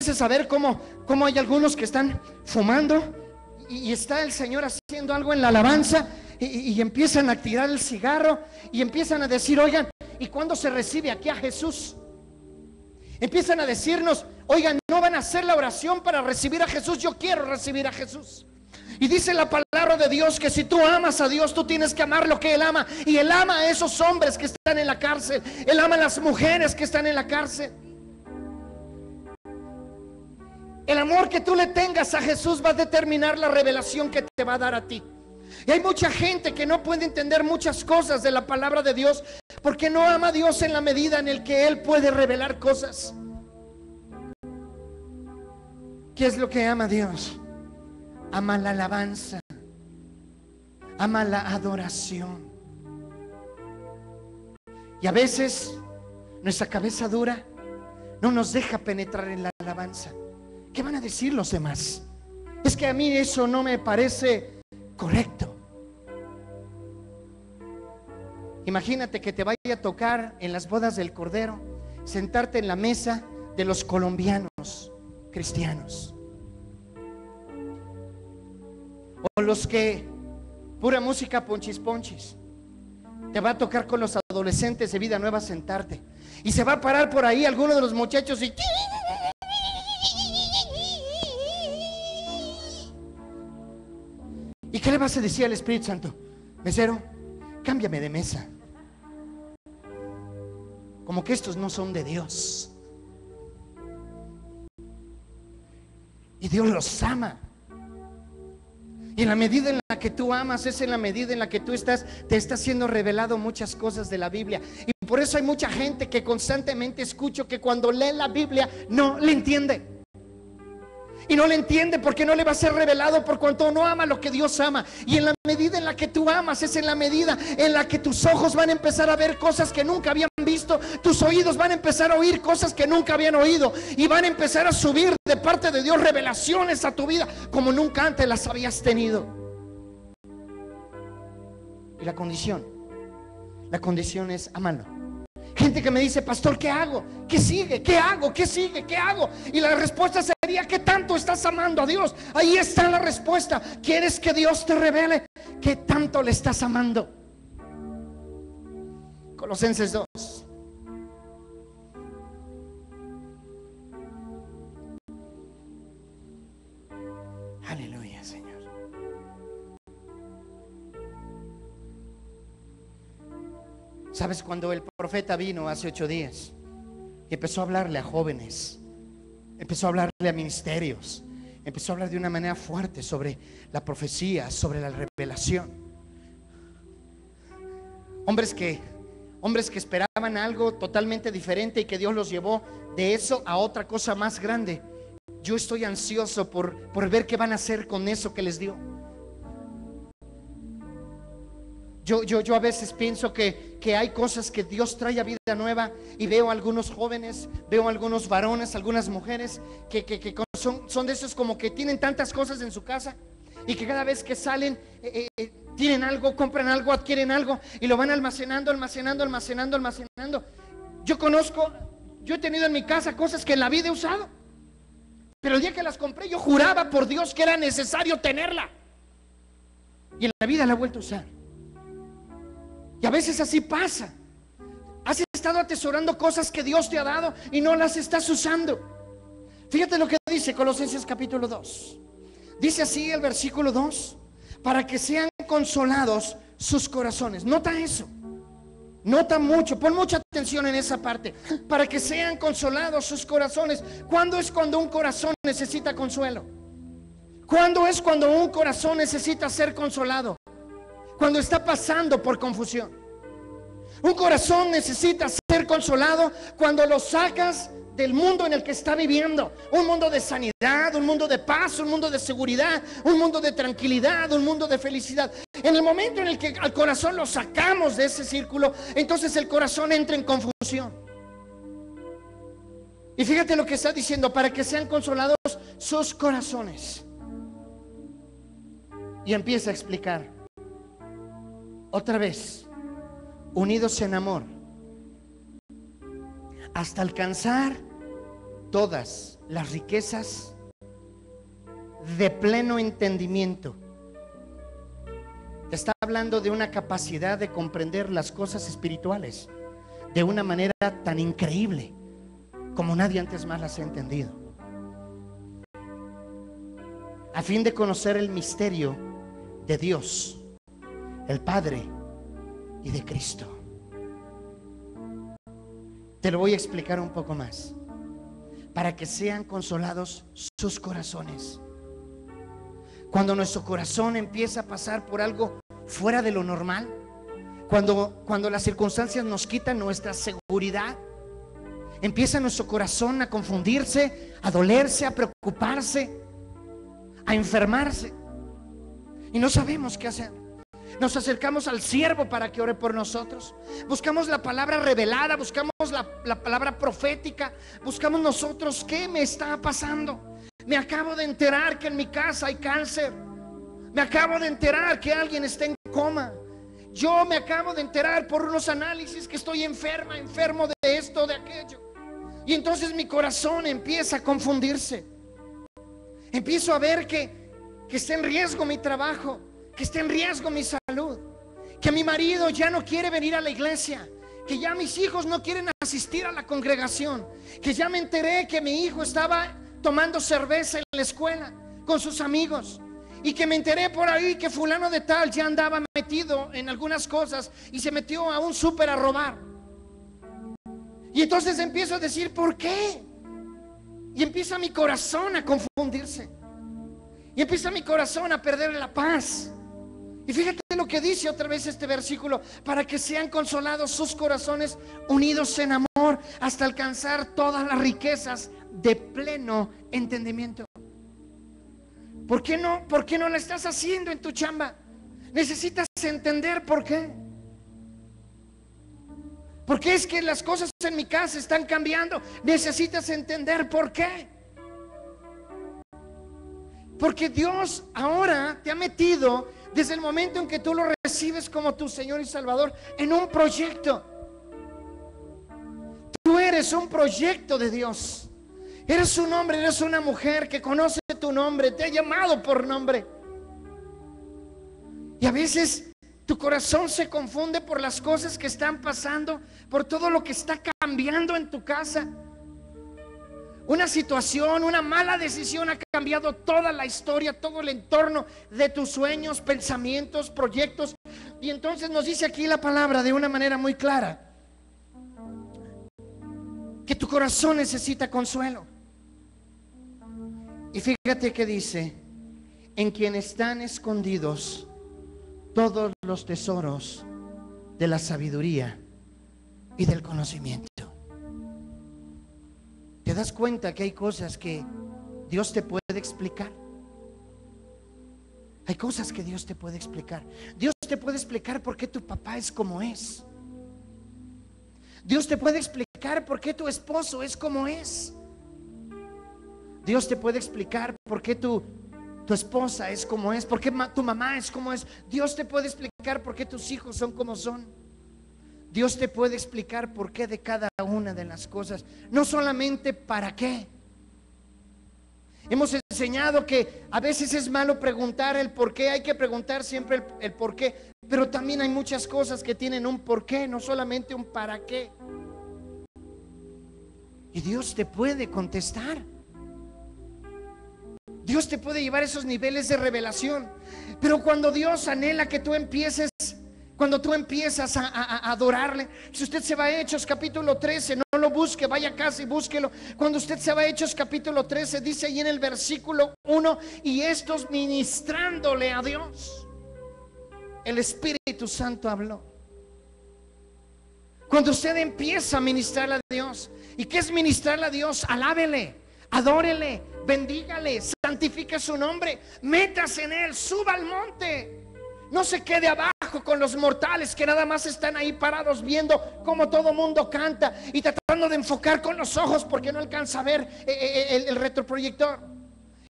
empiezas a ver cómo hay algunos que están fumando y está el Señor haciendo algo en la alabanza y empiezan a tirar el cigarro y empiezan a decir: oigan, ¿y cuándo se recibe aquí a Jesús? Empiezan a decirnos: oigan, no van a hacer la oración para recibir a Jesús, yo quiero recibir a Jesús. Y dice la palabra de Dios que si tú amas a Dios, tú tienes que amar lo que Él ama. Y Él ama a esos hombres que están en la cárcel, Él ama a las mujeres que están en la cárcel. El amor que tú le tengas a Jesús va a determinar la revelación que te va a dar a ti. Y hay mucha gente que no puede entender muchas cosas de la palabra de Dios porque no ama a Dios en la medida en el que Él puede revelar cosas. ¿Qué es lo que ama a Dios? Ama la alabanza, ama la adoración. Y a veces nuestra cabeza dura no nos deja penetrar en la alabanza. ¿Qué van a decir los demás? Es que a mí eso no me parece correcto. Imagínate que te vaya a tocar en las bodas del Cordero, sentarte en la mesa de los colombianos cristianos, o los que pura música ponchis ponchis. Te va a tocar con los adolescentes de Vida Nueva sentarte, y se va a parar por ahí alguno de los muchachos y ¿y qué le vas a decir al Espíritu Santo? Mesero, cámbiame de mesa. Como que estos no son de Dios. Y Dios los ama. Y en la medida en la que tú amas, es en la medida en la que te está siendo revelado muchas cosas de la Biblia. Y por eso hay mucha gente que constantemente escucho que cuando lee la Biblia no le entiende. Y no le entiende porque no le va a ser revelado por cuanto no ama lo que Dios ama. Y en la medida en la que tú amas, es en la medida en la que tus ojos van a empezar a ver cosas que nunca habían visto. Tus oídos van a empezar a oír cosas que nunca habían oído. Y van a empezar a subir de parte de Dios revelaciones a tu vida como nunca antes las habías tenido. Y la condición es amarlo. Gente que me dice: pastor, ¿qué hago? ¿Qué sigue? ¿Qué hago? ¿Qué sigue? ¿Qué hago? Y la respuesta sería: ¿qué tanto estás amando a Dios? Ahí está la respuesta. ¿Quieres que Dios te revele qué tanto le estás amando? Colosenses 2. Aleluya, Señor. ¿Sabes? Cuando el profeta vino hace 8 días y empezó a hablarle a jóvenes, empezó a hablarle a ministerios, empezó a hablar de una manera fuerte sobre la profecía, sobre la revelación. Hombres que esperaban algo totalmente diferente y que Dios los llevó de eso a otra cosa más grande. Yo estoy ansioso por ver qué van a hacer con eso que les dio. Yo a veces pienso que hay cosas que Dios trae a Vida Nueva, y veo a algunos jóvenes, veo a algunos varones, algunas mujeres que son de esos como que tienen tantas cosas en su casa y que cada vez que salen tienen algo, compran algo, adquieren algo y lo van almacenando. Yo he tenido en mi casa cosas que en la vida he usado, pero el día que las compré yo juraba por Dios que era necesario tenerla, y en la vida la he vuelto a usar. Y a veces así pasa. Has estado atesorando cosas que Dios te ha dado y no las estás usando. Fíjate lo que dice Colosenses capítulo 2. Dice así el versículo 2: para que sean consolados sus corazones. Nota eso. Nota mucho, pon mucha atención en esa parte. Para que sean consolados sus corazones. ¿Cuándo es cuando un corazón necesita consuelo? ¿Cuándo es cuando un corazón necesita ser consolado? Cuando está pasando por confusión. Un corazón necesita ser consolado cuando lo sacas del mundo en el que está viviendo. Un mundo de sanidad, un mundo de paz, un mundo de seguridad, un mundo de tranquilidad, un mundo de felicidad. En el momento en el que al corazón lo sacamos de ese círculo, entonces el corazón entra en confusión. Y fíjate lo que está diciendo: para que sean consolados sus corazones. Y empieza a explicar. Otra vez, unidos en amor, hasta alcanzar todas las riquezas de pleno entendimiento. Te está hablando de una capacidad de comprender las cosas espirituales de una manera tan increíble como nadie antes más las ha entendido, a fin de conocer el misterio de Dios, el Padre, y de Cristo. Te lo voy a explicar un poco más, para que sean consolados sus corazones. Cuando nuestro corazón empieza a pasar por algo fuera de lo normal, cuando las circunstancias nos quitan nuestra seguridad, empieza nuestro corazón a confundirse, a dolerse, a preocuparse, a enfermarse, y no sabemos qué hacer. Nos acercamos al siervo para que ore por nosotros. Buscamos la palabra revelada, buscamos la palabra profética, buscamos nosotros qué me está pasando. Me acabo de enterar que en mi casa hay cáncer. Me acabo de enterar que alguien está en coma. Yo me acabo de enterar por unos análisis que estoy enfermo de esto, de aquello. Y entonces mi corazón empieza a confundirse. Empiezo a ver que está en riesgo mi trabajo, que está en riesgo mi salud, que mi marido ya no quiere venir a la iglesia, que ya mis hijos no quieren asistir a la congregación, que ya me enteré que mi hijo estaba tomando cerveza en la escuela con sus amigos, y que me enteré por ahí que fulano de tal ya andaba metido en algunas cosas y se metió a un súper a robar. Y entonces empiezo a decir, ¿por qué? Y empieza mi corazón a confundirse, y empieza mi corazón a perder la paz. Y fíjate lo que dice otra vez este versículo: para que sean consolados sus corazones, unidos en amor, hasta alcanzar todas las riquezas de pleno entendimiento. ¿Por qué no la estás haciendo en tu chamba? Necesitas entender por qué. Porque es que las cosas en mi casa están cambiando. Necesitas entender por qué. Porque Dios ahora te ha metido, desde el momento en que tú lo recibes como tu Señor y Salvador, en un proyecto. Tú eres un proyecto de Dios. Eres un hombre, eres una mujer que conoce tu nombre, te ha llamado por nombre. Y a veces tu corazón se confunde por las cosas que están pasando, por todo lo que está cambiando en tu casa. Una situación, una mala decisión ha cambiado toda la historia, todo el entorno de tus sueños, pensamientos, proyectos. Y entonces nos dice aquí la palabra de una manera muy clara que tu corazón necesita consuelo. Y fíjate que dice: en quien están escondidos todos los tesoros de la sabiduría y del conocimiento. ¿Te das cuenta que hay cosas que Dios te puede explicar? Hay cosas que Dios te puede explicar. Dios te puede explicar por qué tu papá es como es. Dios te puede explicar por qué tu esposo es como es. Dios te puede explicar por qué tu esposa es como es, por qué tu mamá es como es. Dios te puede explicar por qué tus hijos son como son. Dios te puede explicar por qué de cada una de las cosas, no solamente para qué. Hemos enseñado que a veces es malo preguntar el por qué, hay que preguntar siempre el por qué, pero también hay muchas cosas que tienen un por qué, no solamente un para qué. Y Dios te puede contestar. Dios te puede llevar a esos niveles de revelación. Pero cuando Dios anhela que tú empieces, cuando tú empiezas a adorarle, si usted se va a Hechos capítulo 13, no lo busque, vaya a casa y búsquelo. Cuando usted se va a Hechos capítulo 13, dice ahí en el versículo 1: y estos ministrándole a Dios, el Espíritu Santo habló. Cuando usted empieza a ministrarle a Dios, ¿y qué es ministrarle a Dios? Alábele, adórele, bendígale, santifique su nombre, métase en él, suba al monte. No se quede abajo con los mortales que nada más están ahí parados viendo cómo todo mundo canta y tratando de enfocar con los ojos porque no alcanza a ver el retroproyector.